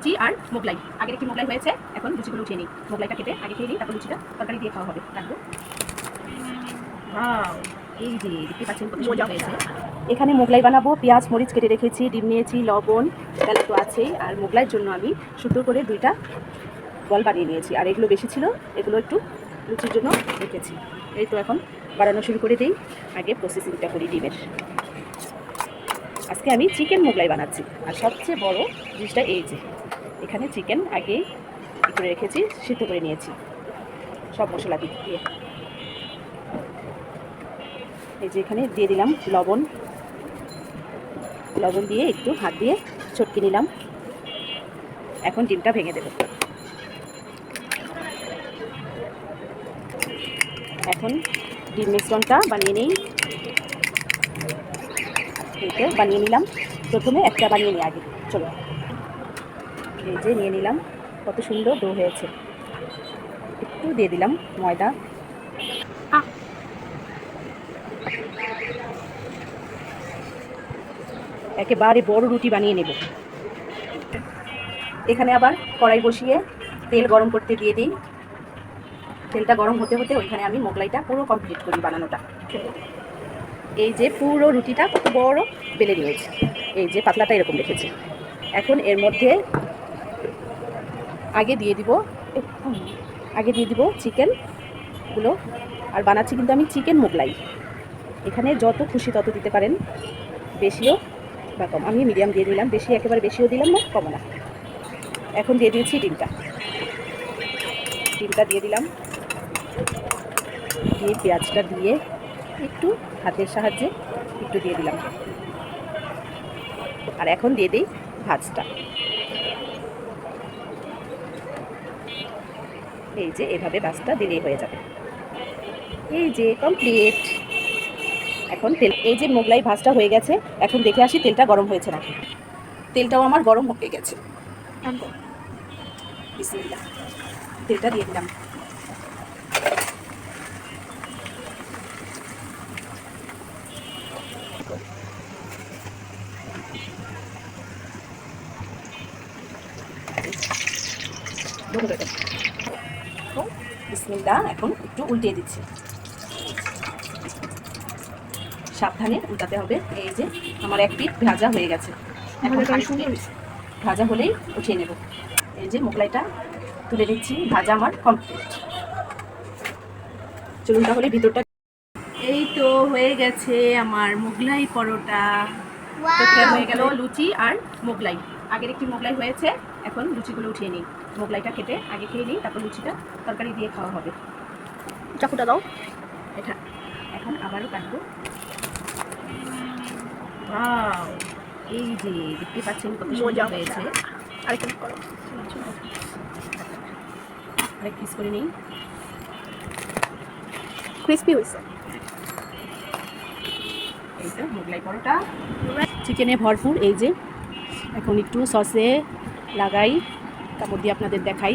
লুচি আর মোগলাই। আগের একটি মোগলাই হয়েছে, এখন লুচিগুলো উঠিয়ে নিই। মোগলাইটা কেটে আগে খেয়ে নিই, তারপর লুচিটা তরকারি দিয়ে খাওয়া হবে। রাখবো। ওয়াও, এই যে দেখতে পাচ্ছেন কত মজা হয়েছে। এখানে মোগলাই বানাবো। পেঁয়াজ মরিচ কেটে রেখেছি, ডিম নিয়েছি, লবণ তেল তো আছেই। আর মোগলাইয়ের জন্য আমি সুন্দর করে 2টা বল বানিয়ে নিয়েছি। আর এগুলো বেশি ছিল, এগুলো একটু লুচির জন্য রেখেছি। এই তো এখন বানানো শুরু করে দিই। আগে প্রসেসিংটা করি ডিমের। আজকে আমি চিকেন মোগলাই বানাচ্ছি। আর সবচেয়ে বড় জিনিসটা এই যে এখানে চিকেন আগেই করে রেখেছি, সিদ্ধ করে নিয়েছি সব মশলা দিয়ে। এই যে এখানে দিয়ে দিলাম লবণ। লবণ দিয়ে একটু হাত দিয়ে চটকে নিলাম। এখন ডিমটা ভেঙে দেব। এখন ডিম মিশ্রণটা বানিয়ে নিই। এইটা বানিয়ে নিলাম। প্রথমে একটা বানিয়ে নিই আগে। চলো, এই যে নিয়ে নিলাম। কত সুন্দর ডো হয়েছে। একটু দিয়ে দিলাম ময়দা। একেবারে বড় রুটি বানিয়ে নেব। এখানে আবার কড়াই বসিয়ে তেল গরম করতে দিয়ে দিই। তেলটা গরম হতে হতে ওইখানে আমি মোগলাইটা পুরো কমপ্লিট করি বানানোটা। এই যে পুরো রুটিটা কত বড় বেলে নিয়েছি। এই যে পাতলাটা এরকম রেখেছি। এখন এর মধ্যে আগে দিয়ে দিব চিকেনগুলো। আর বানাচ্ছি কিন্তু আমি চিকেন মোগলাই। এখানে যত খুশি তত দিতে পারেন, বেশিও বা কম। আমি মিডিয়াম দিয়ে দিলাম, বেশি একেবারে বেশিও দিলাম না, কমও না। এখন দিয়ে দিয়েছি ডিমটা দিয়ে দিলাম। দিয়ে পেঁয়াজটা দিয়ে একটু হাতের সাহায্যে একটু দিয়ে দিলাম। আর এখন দিয়ে দিই ভাজটা। এই যে এভাবে ভাজটা দিলেই হয়ে যাবে। এই যে কমপ্লিট। এখন তেল, এই যে মোগলাই ভাজটা হয়ে গেছে। এখন দেখে আসি তেলটা গরম হয়েছে নাকি। তেলটাও আমার গরম হয়ে গেছে। বিসমিল্লাহ, তেলটা দিয়ে দিলাম। বিসমিল্লাহ, এখন একটু উল্টিয়ে দিচ্ছি। সাবধানে উল্টাতে হবে। এই যে আমার এক পিঠ ভাজা হয়ে গেছে। এখন ভাজা হলেই উঠিয়ে নেব। এই যে মোগলাইটা তুলে নিচ্ছি। ভাজা আমার কমপ্লিট। চলুন তাহলে ভিতরটা। এই তো হয়ে গেছে আমার মোগলাই পরোটা। হয়ে গেল লুচি আর মোগলাই। আগের একটি মোগলাই হয়েছে, এখন লুচিগুলো উঠিয়ে নিই। মোগলাইটা কেটে আগে খেয়ে নিই, তারপর লুচিটা তরকারি দিয়ে খাওয়া হবে। চাকুটা দাও। এটা এখন আবারও কাটবো। ওয়াও, এই যে দেখতে পাচ্ছেন কত মজা হয়েছে। আরেকটা করো, আরেক পিস করে নিই। ক্রিস্পি হয়েছে। এই তো মোগলাই পরোটা চিকেনে ভরপুর। এই যে এখন একটু সসে লাগাই, কাপড় দিয়ে আপনাদের দেখাই।